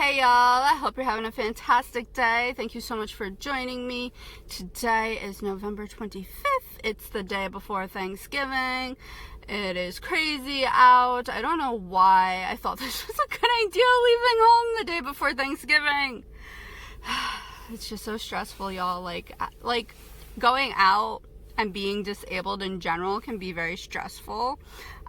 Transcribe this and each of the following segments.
Hey y'all, I hope you're having a fantastic day. Thank you so much for joining me. Today is November 25th. It's the day before Thanksgiving. It is crazy out. I don't know why I thought this was a good idea, leaving home the day before Thanksgiving. It's just so stressful, y'all. Like going out and being disabled in general can be very stressful.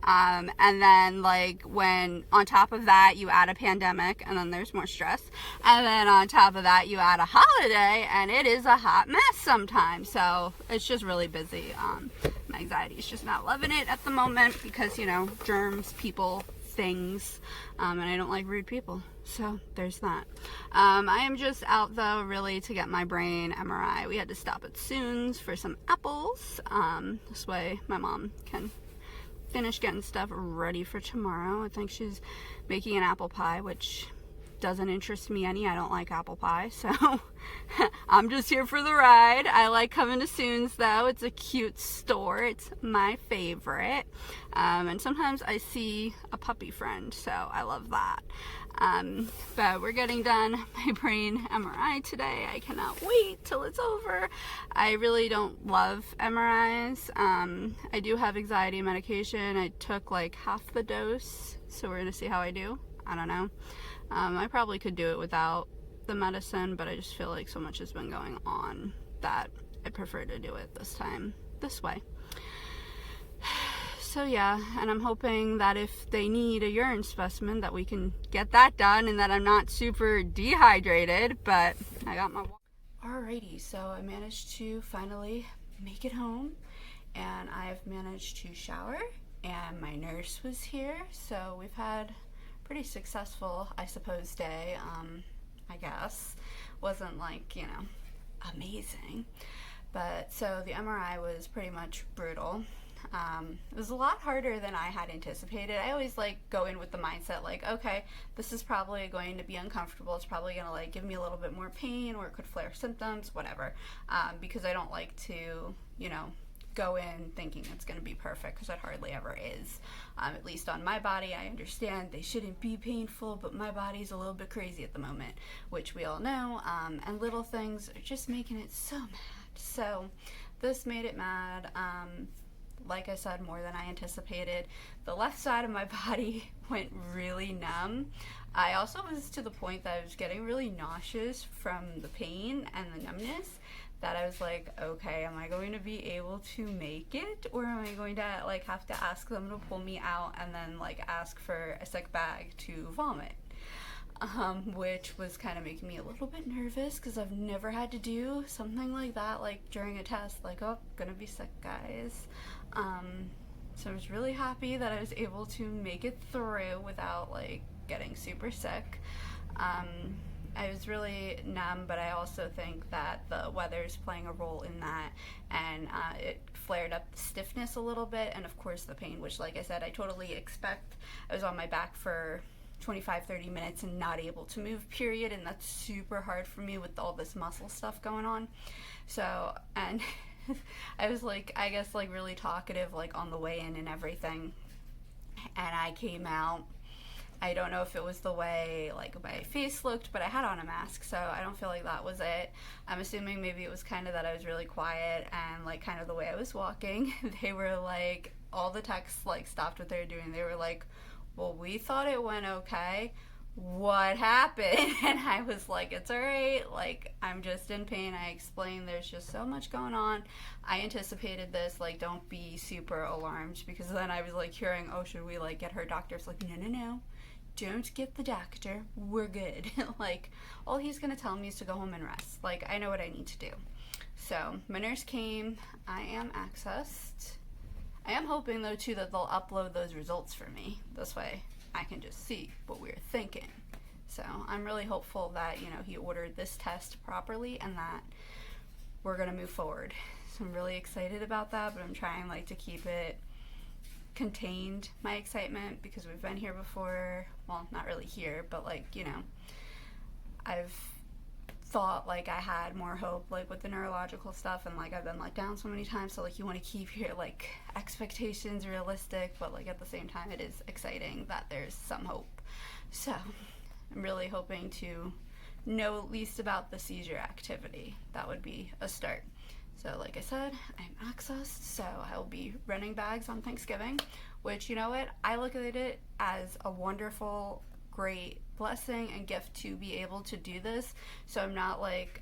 And then when on top of that you add a pandemic, and then there's more stress, and then on top of that you add a holiday, and it is a hot mess sometimes. So it's just really busy. My anxiety is just not loving it at the moment because, germs, people, things, and I don't like rude people. So there's that. I am just out though really to get my brain MRI. We had to stop at Soon's for some apples. This way my mom can finish getting stuff ready for tomorrow. I think she's making an apple pie, which doesn't interest me any. I don't like apple pie, so I'm just here for the ride. I like coming to Soon's though. It's a cute store. It's my favorite. And sometimes I see a puppy friend, so I love that. But we're getting done my brain MRI today. I cannot wait till it's over. I really don't love MRIs. I do have anxiety medication. I took half the dose, so we're gonna see how I do. I don't know. I probably could do it without the medicine, but I just feel like so much has been going on that I prefer to do it this way. So yeah, and I'm hoping that if they need a urine specimen that we can get that done and that I'm not super dehydrated, but I got my... Alrighty, so I managed to finally make it home, and I've managed to shower, and my nurse was here, so we've had pretty successful, I suppose, day. I guess wasn't amazing, but so the MRI was pretty much brutal. It was a lot harder than I had anticipated. I always go in with the mindset okay, this is probably going to be uncomfortable. It's probably gonna give me a little bit more pain, or it could flare symptoms, whatever, because I don't like to go in thinking it's going to be perfect, because it hardly ever is. At least on my body, I understand they shouldn't be painful, but my body's a little bit crazy at the moment, which we all know, and little things are just making it so mad. So this made it mad. Like I said, more than I anticipated. The left side of my body went really numb. I also was to the point that I was getting really nauseous from the pain and the numbness, that I was like, okay, am I going to be able to make it, or am I going to have to ask them to pull me out and then ask for a sick bag to vomit, which was kind of making me a little bit nervous because I've never had to do something like that during a test, oh, gonna be sick, guys. So I was really happy that I was able to make it through without getting super sick. I was really numb, but I also think that the weather's playing a role in that, and it flared up the stiffness a little bit, and of course the pain, which like I said, I totally expect. I was on my back for 25-30 minutes and not able to move, period, and that's super hard for me with all this muscle stuff going on. So, and I was I guess really talkative on the way in and everything, and I came out. I don't know if it was the way my face looked, but I had on a mask, so I don't feel like that was it. I'm assuming maybe it was kind of that I was really quiet, and kind of the way I was walking. They were all the techs stopped what they were doing. They were well, we thought it went okay. What happened? And I was it's alright, I'm just in pain. I explained there's just so much going on. I anticipated this, don't be super alarmed, because then I was hearing, oh, should we get her doctors? No, don't get the doctor, we're good. All he's gonna tell me is to go home and rest. I know what I need to do. So my nurse came, I am accessed. I am hoping though too that they'll upload those results for me. This way I can just see what we're thinking. So I'm really hopeful that he ordered this test properly and that we're gonna move forward. So I'm really excited about that, but I'm trying to keep it contained, my excitement, because we've been here before. Well, not really here, but I've thought I had more hope with the neurological stuff, and I've been let down so many times, so you want to keep your expectations realistic, but at the same time it is exciting that there's some hope. So I'm really hoping to know at least about the seizure activity. That would be a start. So like I said, I'm accessed, so I will be running bags on Thanksgiving, which, you know what, I look at it as a wonderful, great blessing and gift to be able to do this. So I'm not like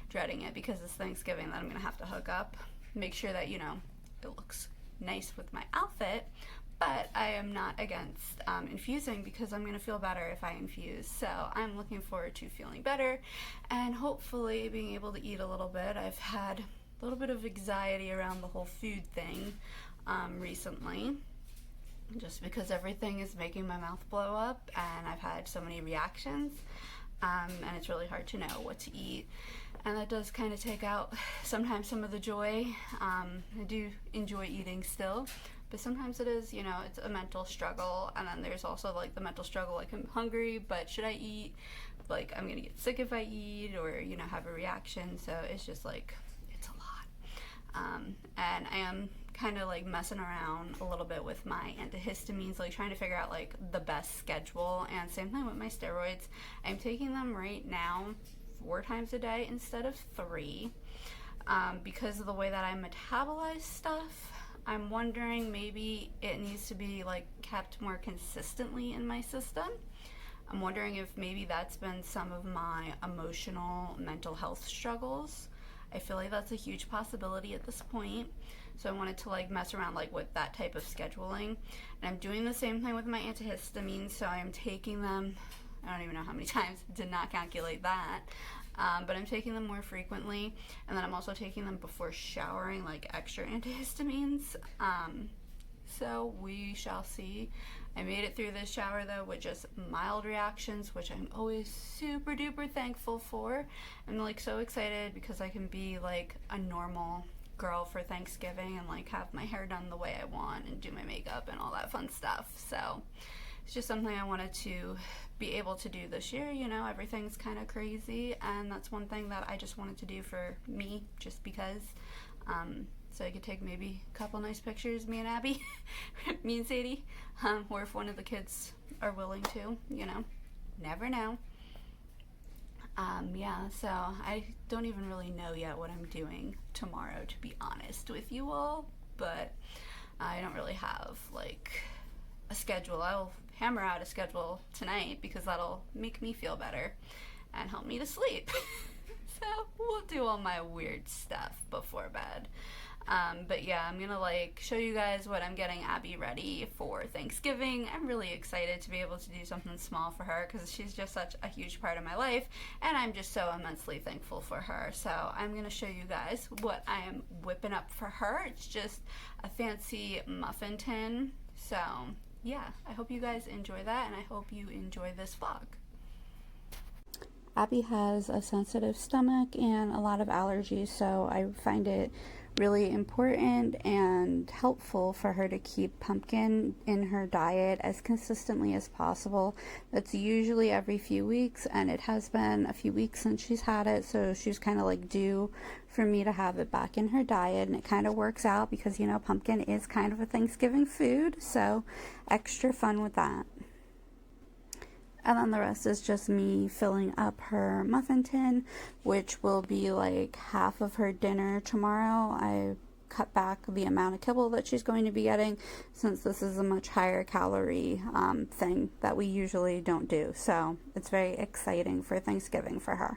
dreading it because it's Thanksgiving that I'm gonna have to hook up. Make sure that, you know, it looks nice with my outfit, but I am not against infusing because I'm going to feel better if I infuse. So I'm looking forward to feeling better and hopefully being able to eat a little bit. I've had a little bit of anxiety around the whole food thing recently, just because everything is making my mouth blow up and I've had so many reactions, and it's really hard to know what to eat. And that does kind of take out sometimes some of the joy. I do enjoy eating still, but sometimes it is, you know, it's a mental struggle. And then there's also like the mental struggle, like I'm hungry, but should I eat? Like I'm gonna get sick if I eat, or, you know, have a reaction. So it's just like, it's a lot. And I am kind of like messing around a little bit with my antihistamines, like trying to figure out like the best schedule. And same thing with my steroids. I'm taking them right now 4 times a day instead of 3, because of the way that I metabolize stuff. I'm wondering maybe it needs to be like kept more consistently in my system. I'm wondering if maybe that's been some of my emotional mental health struggles. I feel like that's a huge possibility at this point. So I wanted to like mess around like with that type of scheduling. And I'm doing the same thing with my antihistamines, so I am taking them, I don't even know how many times, did not calculate that. But I'm taking them more frequently, and then I'm also taking them before showering, like extra antihistamines. So we shall see. I made it through this shower though with just mild reactions, which I'm always super duper thankful for. I'm like so excited because I can be like a normal girl for Thanksgiving and like have my hair done the way I want and do my makeup and all that fun stuff. So it's just something I wanted to be able to do this year. You know, everything's kind of crazy, and that's one thing that I just wanted to do for me, just because. So I could take maybe a couple nice pictures, me and Abby, me and Sadie, or if one of the kids are willing to, you know, never know. Yeah, so I don't even really know yet what I'm doing tomorrow, to be honest with you all, but I don't really have like a schedule. I'll hammer out a schedule tonight because that'll make me feel better and help me to sleep. So we'll do all my weird stuff before bed. But yeah, I'm gonna like show you guys what I'm getting Abby ready for Thanksgiving. I'm really excited to be able to do something small for her because she's just such a huge part of my life, and I'm just so immensely thankful for her. So I'm gonna show you guys what I am whipping up for her. It's just a fancy muffin tin. So yeah, I hope you guys enjoy that, and I hope you enjoy this vlog. Abby has a sensitive stomach and a lot of allergies, so I find it really important and helpful for her to keep pumpkin in her diet as consistently as possible. That's usually every few weeks, and it has been a few weeks since she's had it, so she's kind of like due for me to have it back in her diet. And it kind of works out because, you know, pumpkin is kind of a Thanksgiving food, so extra fun with that. And then the rest is just me filling up her muffin tin, which will be like half of her dinner tomorrow. I cut back the amount of kibble that she's going to be getting since this is a much higher calorie thing that we usually don't do. So it's very exciting for Thanksgiving for her.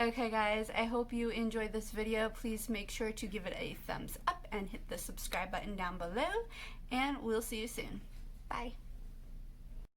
Okay guys, I hope you enjoyed this video. Please make sure to give it a thumbs up and hit the subscribe button down below, and we'll see you soon. Bye.